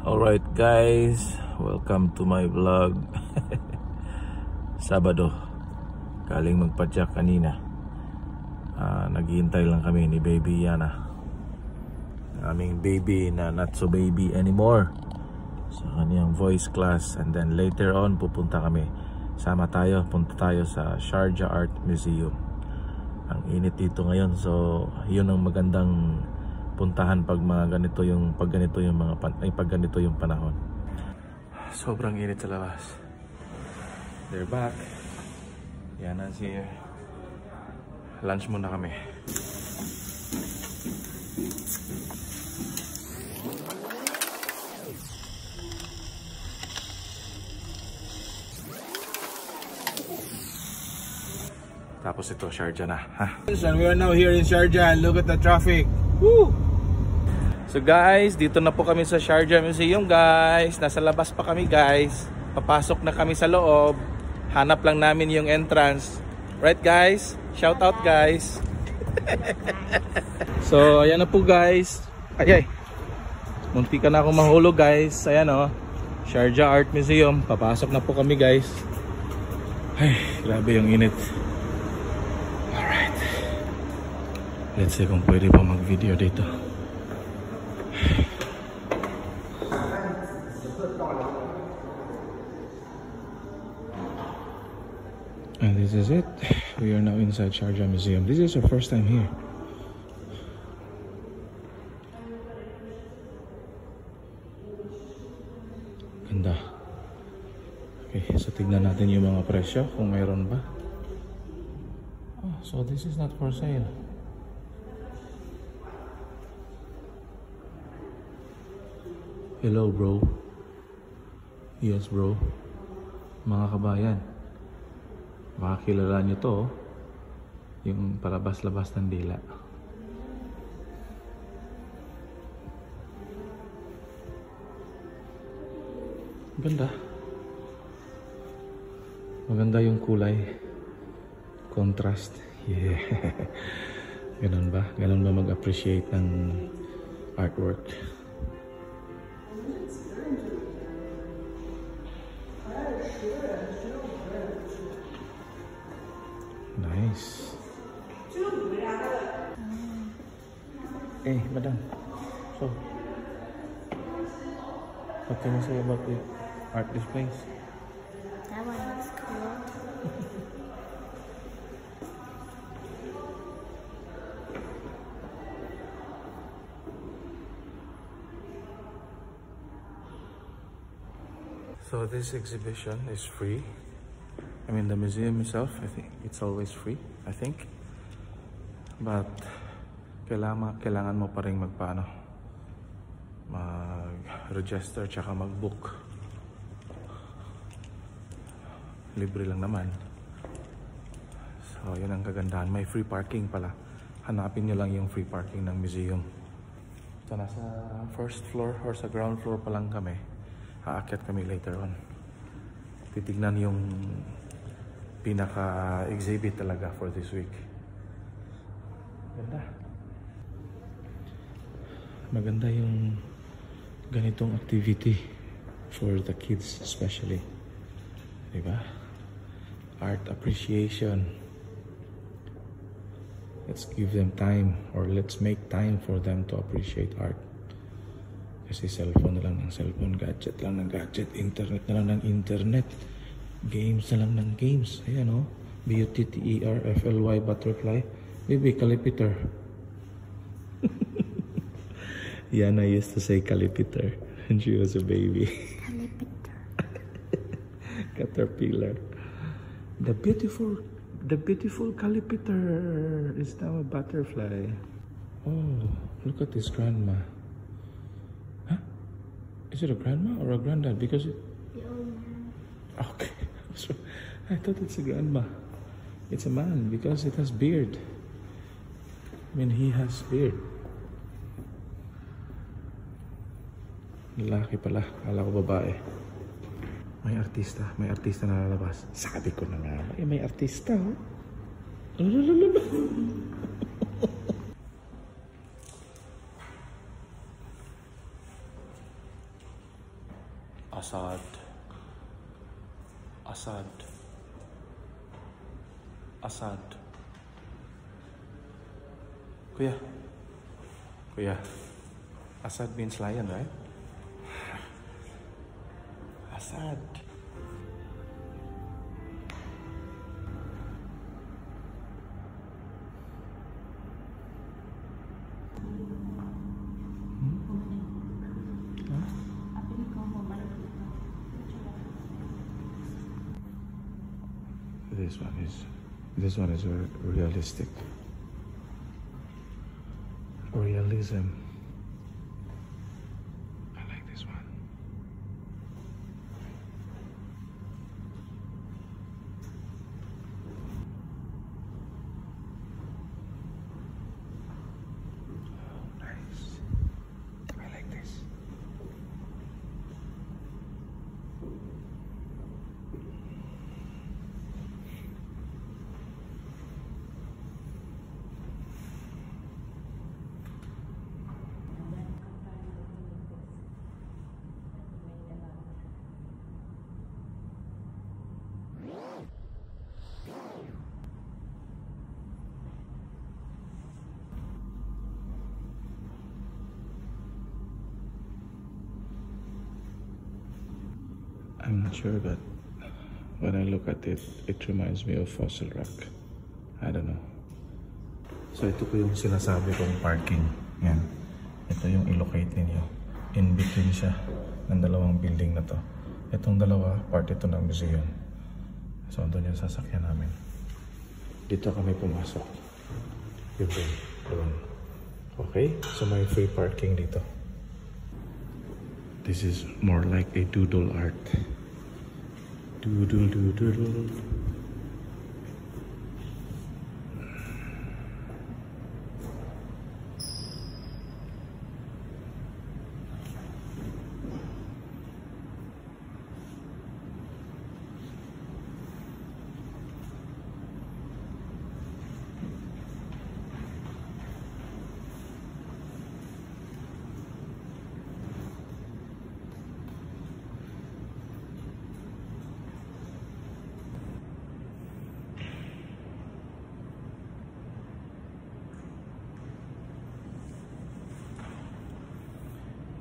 Alright guys, welcome to my vlog. Sabado, galing magpadyak kanina. Naghihintay lang kami ni baby Yana, aming baby na not so baby anymore, sa kanyang voice class. And then later on pupunta kami, punta tayo sa Sharjah Art Museum. Ang init dito ngayon, so yun ang magandang puntahan pag ganito yung panahon. Sobrang init sa labas. They're back. Yana's here. Lunch muna kami. Tapos ito, Sharjah na. We are now here in Sharjah. Look at the traffic. Woo! So guys, dito na po kami sa Sharjah Museum guys. Nasa labas pa kami guys. Papasok na kami sa loob. Hanap lang namin yung entrance. Right guys? Shout out guys. So ayan na po guys. Ay. Munti ka na akong mahulog guys. Ayan o. Sharjah Art Museum. Papasok na po kami guys. Ay, grabe yung init. Alright. Let's see kung pwede pa mag-video dito. And this is it. We are now inside Sharjah Museum. This is our first time here. Ganda. Okay, so tignan natin yung mga presyo kung mayroon ba. Oh, so this is not for sale. Hello bro. Yes bro. Mga kabayan, makakilala nyo to, yung palabas-labas ng dila. Ganda. Maganda yung kulay. Contrast. Yeah. Ganun ba? Ganun ba mag-appreciate ng artwork? Nice. Hey, madam. So, what can you say about the art displays? That one looks cool. So this exhibition is free. I mean, the museum itself, I think it's always free, I think. But kailangan mo pa rin mag-register tsaka mag-book. Libre lang naman. So yun ang kagandahan. May free parking pala. Hanapin nyo lang yung free parking ng museum. So nasa first floor or sa ground floor pa lang kami. Aakyat kami later on. Titignan yung pinaka-exhibit talaga for this week. Ganda. Maganda yung ganitong activity for the kids especially. Diba? Art appreciation. Let's give them time, or let's make time for them to appreciate art. Kasi cellphone na lang ng cellphone, gadget lang ng gadget, internet na lang ng internet, games na lang ng games. Ayan o, BUTTERFLY butterfly, baby Calipiter. Yana used to say Calipiter when she was a baby. Calipiter. Caterpillar. The beautiful Calipiter is now a butterfly. Oh, look at this grandma. Is it a grandma or a granddad? Because it... Okay. So, I thought it's a grandma. It's a man because it has beard. I mean, he has beard. Lalaki pala. Kala ko babae. May artista na lalabas. Sabi ko na nga. May artista, oh. Asad. Asad. Asad. Kuya. Kuya. Asad means lion, right? Asad. This one is realistic. Realism. I like this one. Nice. I like this. I'm not sure, but when I look at it, it reminds me of Fossil Rock. I don't know. So ito po yung sinasabi kong parking. Yan. Ito yung i-locate ninyo. In between siya ng dalawang building na to. Itong dalawa, part ito ng museum. So doon yung sasakyan namin. Dito kami pumasok. Yun po. Doon. Okay? So may free parking dito. This is more like a doodle art. Doodle doodle.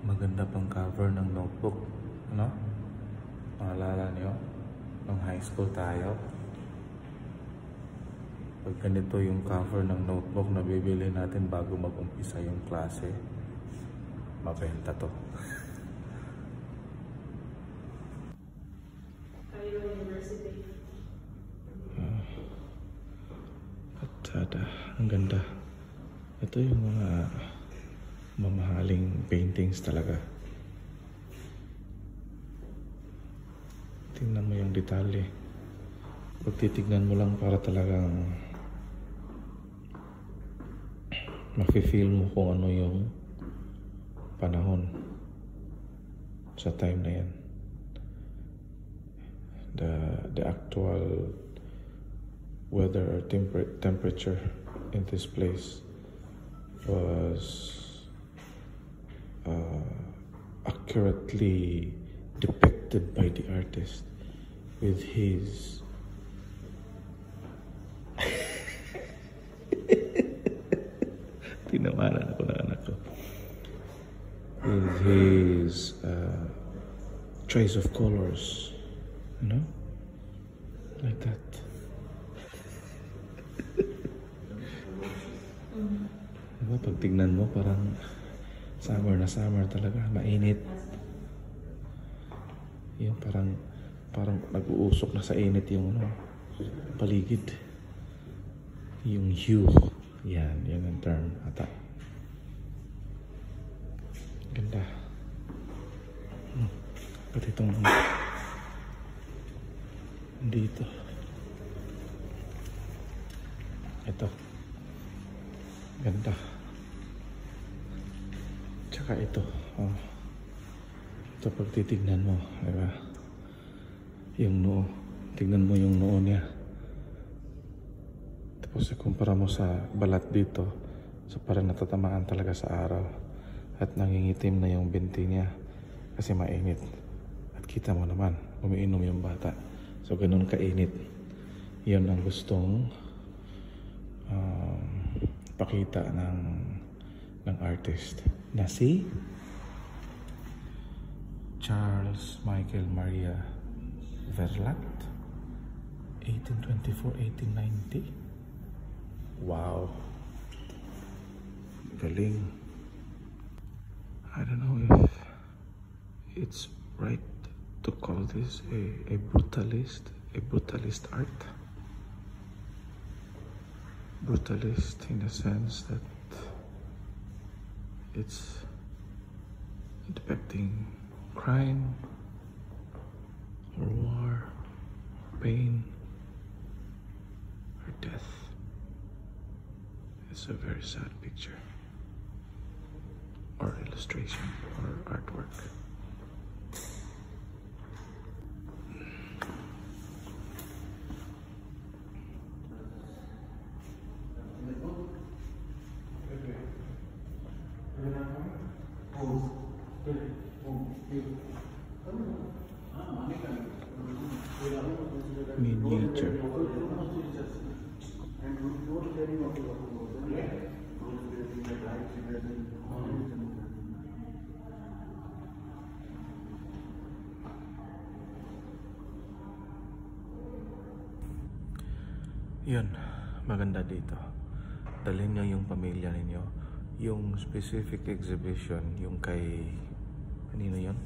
Maganda pang cover ng notebook, ano? Maalala niyo, nung high school tayo, pag ganito yung cover ng notebook na bibili natin bago mag-umpisa yung klase, mabenta to. Ang ganda. Ito yung mga mamahaling paintings talaga. Tingnan mo yung detalye. Pag titignan mo lang para talagang mafe-feel mo kung ano yung panahon sa time na yan. The actual weather or temperature in this place was accurately depicted by the artist with his tinawanan ako ng anak ko, with his choice of colors, you know, like that. Diba, pag tignan mo parang summer na summer talaga, mainit. Yung parang nag-uusok na sa init yung paligid. Yung hue. Yan ang term ata. Ganda. Pati itong dito. Ito. Ganda. Tsaka ito. Ito pag titignan mo, diba? Yung noo. Tignan mo yung noo niya. Tapos ikumpara mo sa balat dito. So parang natatamaan talaga sa araw. At nangingitim na yung binti niya. Kasi mainit. At kita mo naman, umiinom yung bata. So ganun kainit. Yun ang gustong pakita ng artist na si Charles Michael Maria Verlat, 1824-1890. Wow, galing. I don't know if it's right to call this a brutalist art. Brutalist in the sense that it's depicting crime or war, pain or death. It's a very sad picture or illustration or artwork. Miniature. Yun, maganda dito. Dalhin nyo yung pamilya ninyo. Yung specific exhibition, yung kay kanino yun?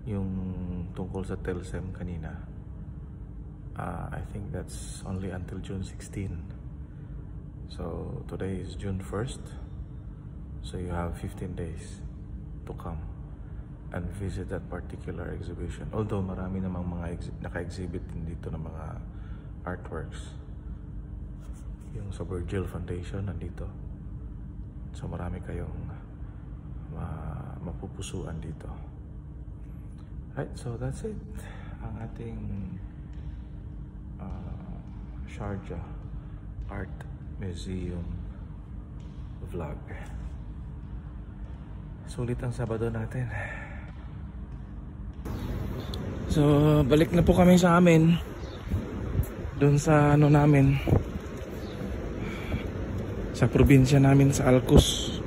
Yung tungkol sa Telsem kanina. I think that's only until June 16. So today is June 1st. So you have 15 days to come and visit that particular exhibition. Although marami namang mga naka-exhibit din dito ng mga artworks. Yung sa Virgil Foundation nandito. So marami kayong mapupusuan dito. Right, so that's it. Ang ating Sharjah Art Museum vlog. Sulit ang Sabado natin. So balik na po kami sa amin. Doon sa namin. Sa probinsya namin sa Alcos.